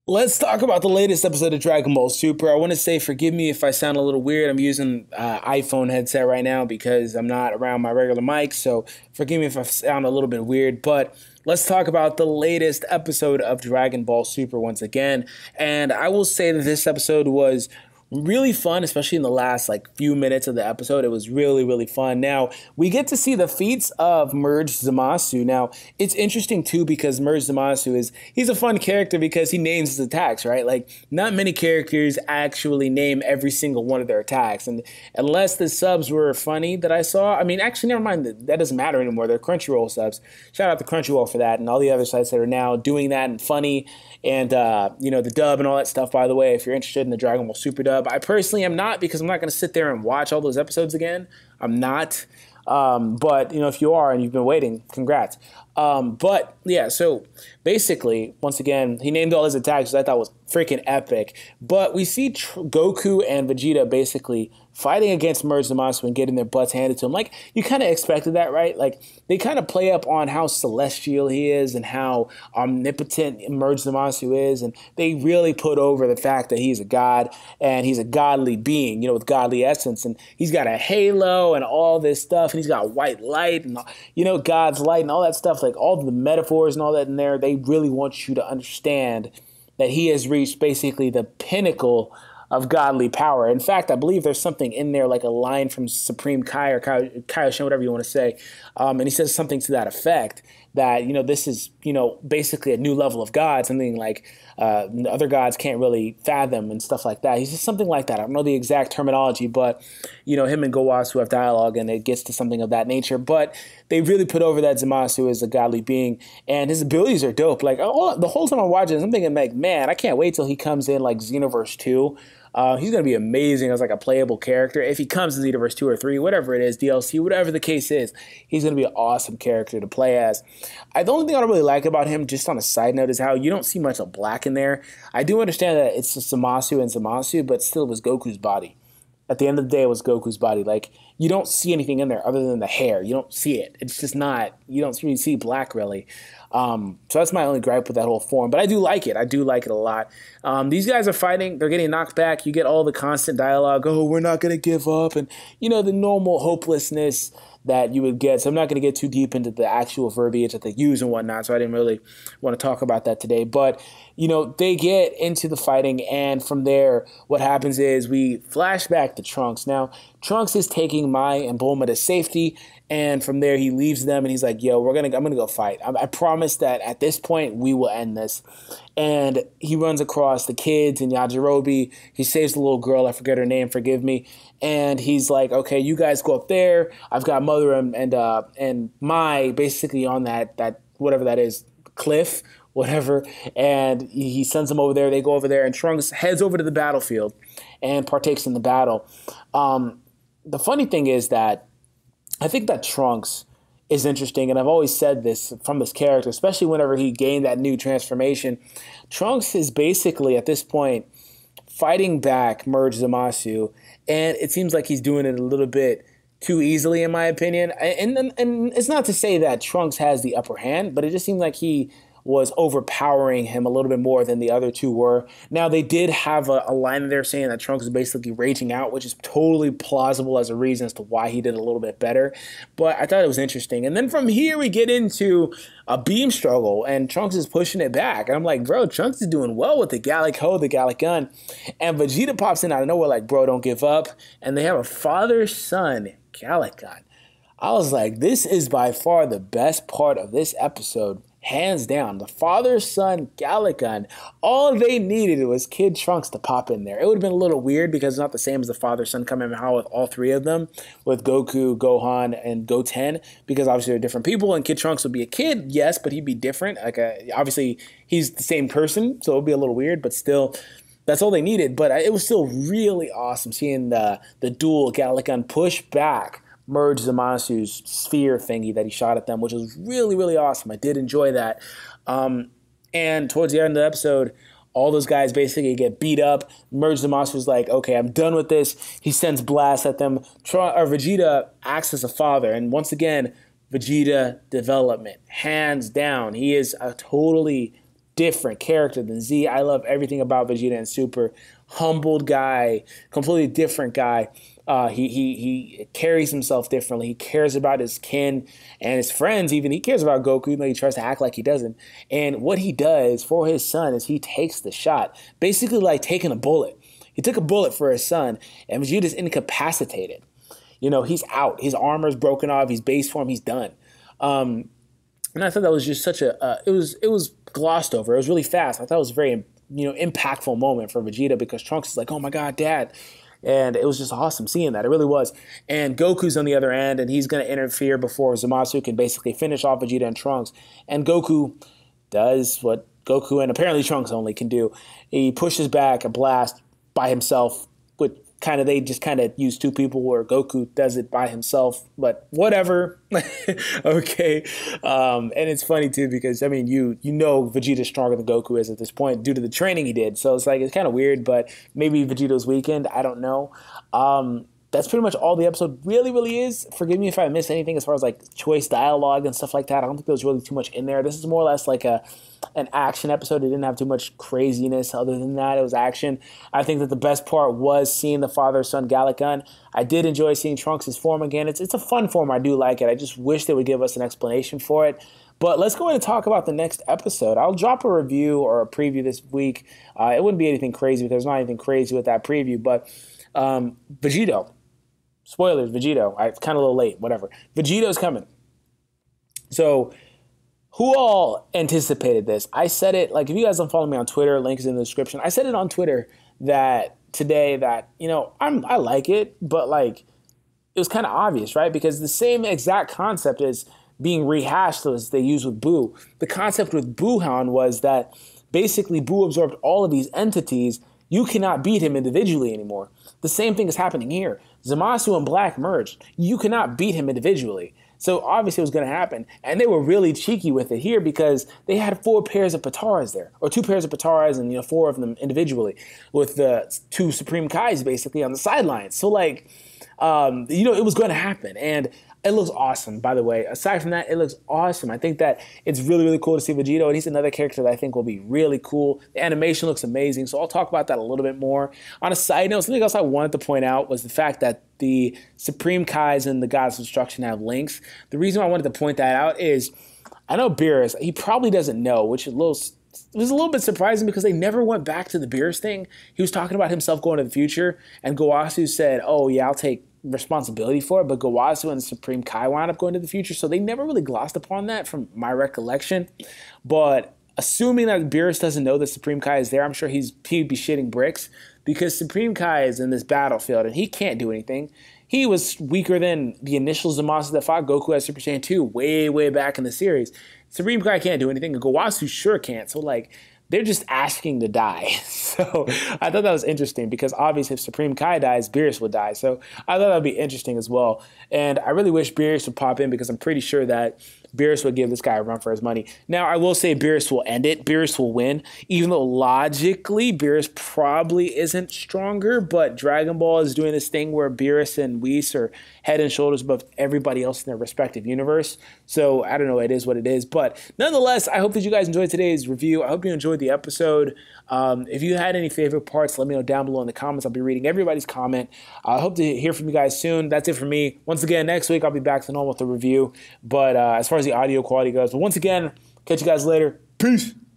Let's talk about the latest episode of Dragon Ball Super. I want to say, forgive me if I sound a little weird. I'm using iPhone headset right now because I'm not around my regular mic. So forgive me if I sound a little bit weird. But let's talk about the latest episode of Dragon Ball Super once again. And I will say that this episode was really fun, especially in the last like few minutes of the episode. It was really fun. Now we get to see the feats of Merge Zamasu. Now it's interesting too because Merge Zamasu he's a fun character because he names his attacks, right? Like not many characters actually name every single one of their attacks, and unless the subs were funny that I saw, I mean, actually never mind, that doesn't matter anymore. They're Crunchyroll subs. Shout out to Crunchyroll for that, and all the other sites that are now doing that and funny, and the dub and all that stuff. By the way, if you're interested in the Dragon Ball Super dub, I personally am not because I'm not going to sit there and watch all those episodes again. I'm not. But if you are and you've been waiting, congrats. But yeah, so basically, once again, he named all his attacks, which I thought was freaking epic. But we see Goku and Vegeta basically fighting against Merge Zamasu and getting their butts handed to him. Like, you kind of expected that, right? Like, they kind of play up on how celestial he is and how omnipotent Merge Zamasu is. And they really put over the fact that he's a god and he's a godly being, with godly essence. And he's got a halo and all this stuff. And he's got white light and, God's light and all that stuff. Like, all the metaphors and all that in there, they really want you to understand that he has reached basically the pinnacle of godly power. In fact, I believe there's something in there, like a line from Supreme Kai or Kaioshin, whatever you want to say, and he says something to that effect that this is basically a new level of God, something like other gods can't really fathom and stuff like that. He says something like that. I don't know the exact terminology, but him and Gowasu have dialogue, and it gets to something of that nature. But they really put over that Zamasu is a godly being, and his abilities are dope. Like the whole time I'm watching this, I'm thinking like, man, I can't wait till he comes in like Xenoverse 2. He's going to be amazing as like a playable character. If he comes in Xenoverse 2 or 3, whatever it is, DLC, whatever the case is, he's going to be an awesome character to play as. The only thing I don't really like about him, just on a side note, is how you don't see much of black in there. I do understand that it's Zamasu and Zamasu, but still it was Goku's body. At the end of the day, it was Goku's body. Like, you don't see anything in there other than the hair. You don't see it. It's just not, you don't really see black, really. So that's my only gripe with that whole form. But I do like it. I do like it a lot. These guys are fighting. They're getting knocked back. You get all the constant dialogue. Oh, we're not going to give up. And, the normal hopelessness that you would get. So I'm not going to get too deep into the actual verbiage that they use and whatnot. So I didn't really want to talk about that today. But, they get into the fighting. And from there, what happens is we flash back to Trunks. Now, Trunks is taking Mai and Bulma to safety. And from there, he leaves them and he's like, yo, I'm going to go fight. I promise that at this point, we will end this. And he runs across the kids and Yajirobe. He saves the little girl. I forget her name. Forgive me. And he's like, okay, you guys go up there. I've got Mother and Mai basically on that whatever that is, cliff, whatever. And he sends them over there. They go over there, and Trunks heads over to the battlefield and partakes in the battle. The funny thing is that I think that Trunks is interesting, and I've always said this from this character, especially whenever he gained that new transformation. Trunks is basically, at this point, fighting back Merge Zamasu, and it seems like he's doing it a little bit too easily, in my opinion. And it's not to say that Trunks has the upper hand, but it just seems like he was overpowering him a little bit more than the other two were. Now, they did have a line there saying that Trunks is basically raging out, which is totally plausible as a reason as to why he did a little bit better. But I thought it was interesting. And then from here, we get into a beam struggle, and Trunks is pushing it back. And I'm like, bro, Trunks is doing well with the Gallic Ho, the Gallic Gun. And Vegeta pops in out of nowhere like, bro, don't give up. And they have a father-son Gallic Gun. I was like, this is by far the best part of this episode. Hands down, the father-son Gallic Gun. All they needed was Kid Trunks to pop in there. It would have been a little weird because it's not the same as the father-son coming out with all three of them, with Goku, Gohan, and Goten, because obviously they're different people, and Kid Trunks would be a kid, yes, but he'd be different. Obviously, he's the same person, so it would be a little weird, but still, that's all they needed. But it was still really awesome seeing the dual Gallic Gun push back Merge Zamasu's sphere thingy that he shot at them, which was really awesome. I did enjoy that. And towards the end of the episode, all those guys basically get beat up. Merge Zamasu's like, okay, I'm done with this. He sends blasts at them. Vegeta acts as a father. And once again, Vegeta development, hands down. He is a totally different character than Z. I love everything about Vegeta and Super. Humbled guy, completely different guy. He carries himself differently. He cares about his kin and his friends. Even he cares about Goku, even though he tries to act like he doesn't. And what he does for his son is he takes the shot, basically like taking a bullet. He took a bullet for his son, and Vegeta's incapacitated. You know, he's out. His armor's broken off. He's base form. He's done. And I thought that was just such a it was glossed over. It was really fast. I thought it was a very impactful moment for Vegeta because Trunks is like, oh my God, Dad. And it was just awesome seeing that. It really was. And Goku's on the other end, and he's going to interfere before Zamasu can basically finish off Vegeta and Trunks. And Goku does what Goku and apparently Trunks only can do. He pushes back a blast by himself, with they just kind of use two people where Goku does it by himself, but whatever. Okay. And it's funny too, because I mean, you know, Vegeta's stronger than Goku is at this point due to the training he did. So it's like, it's kind of weird, but maybe Vegeta's weakened. I don't know. That's pretty much all the episode really is. Forgive me if I missed anything as far as like choice dialogue and stuff like that. I don't think there was really too much in there. This is more or less like an action episode. It didn't have too much craziness other than that. It was action. I think that the best part was seeing the father-son Gallic Gun. I did enjoy seeing Trunks' form again. It's a fun form. I do like it. I just wish they would give us an explanation for it. But let's go ahead and talk about the next episode. I'll drop a review or a preview this week. It wouldn't be anything crazy because there's not anything crazy with that preview. But Vegito. Spoilers, Vegito. It's kind of a little late, whatever. Vegito's coming. So, who all anticipated this? I said it, like, if you guys don't follow me on Twitter, link is in the description. I said it on Twitter today that, I like it, but, like, it was kind of obvious, right? Because the same exact concept is being rehashed as they use with Buu. The concept with Buuhan was that basically Buu absorbed all of these entities. You cannot beat him individually anymore. The same thing is happening here. Zamasu and Black merged. You cannot beat him individually. So obviously it was going to happen. And they were really cheeky with it here because they had 4 pairs of Pataras there. Or 2 pairs of Pataras and 4 of them individually. With the 2 Supreme Kais basically on the sidelines. So like, it was going to happen. And it looks awesome, by the way. Aside from that, it looks awesome. I think that it's really cool to see Vegito, and he's another character that I think will be really cool. The animation looks amazing, so I'll talk about that a little bit more. On a side note, something else I wanted to point out was the fact that the Supreme Kais and the Goddess of Destruction have links. The reason I wanted to point that out is I know Beerus, he probably doesn't know, which is it was a little bit surprising because they never went back to the Beerus thing. He was talking about himself going to the future, and Gowasu said, oh, yeah, I'll take responsibility for it, but Gowasu and the Supreme Kai wound up going to the future, so they never really glossed upon that from my recollection. But assuming that Beerus doesn't know that Supreme Kai is there, I'm sure he'd be shitting bricks because Supreme Kai is in this battlefield and he can't do anything. He was weaker than the initial Zamasu that fought Goku at Super Saiyan 2 way back in the series. Supreme Kai can't do anything, and Gowasu sure can't. So, like, they're just asking to die. So I thought that was interesting because obviously if Supreme Kai dies, Beerus would die. So I thought that would be interesting as well. And I really wish Beerus would pop in because I'm pretty sure that Beerus would give this guy a run for his money. Now, I will say Beerus will end it. Beerus will win, even though logically Beerus probably isn't stronger, but Dragon Ball is doing this thing where Beerus and Whis are head and shoulders above everybody else in their respective universe. So I don't know, it is what it is. But nonetheless, I hope that you guys enjoyed today's review. I hope you enjoyed the episode. If you had any favorite parts, let me know down below in the comments. I'll be reading everybody's comment. I hope to hear from you guys soon. That's it for me. Once again, next week I'll be back to normal with the review. But as far as the audio quality goes, but once again, catch you guys later. Peace.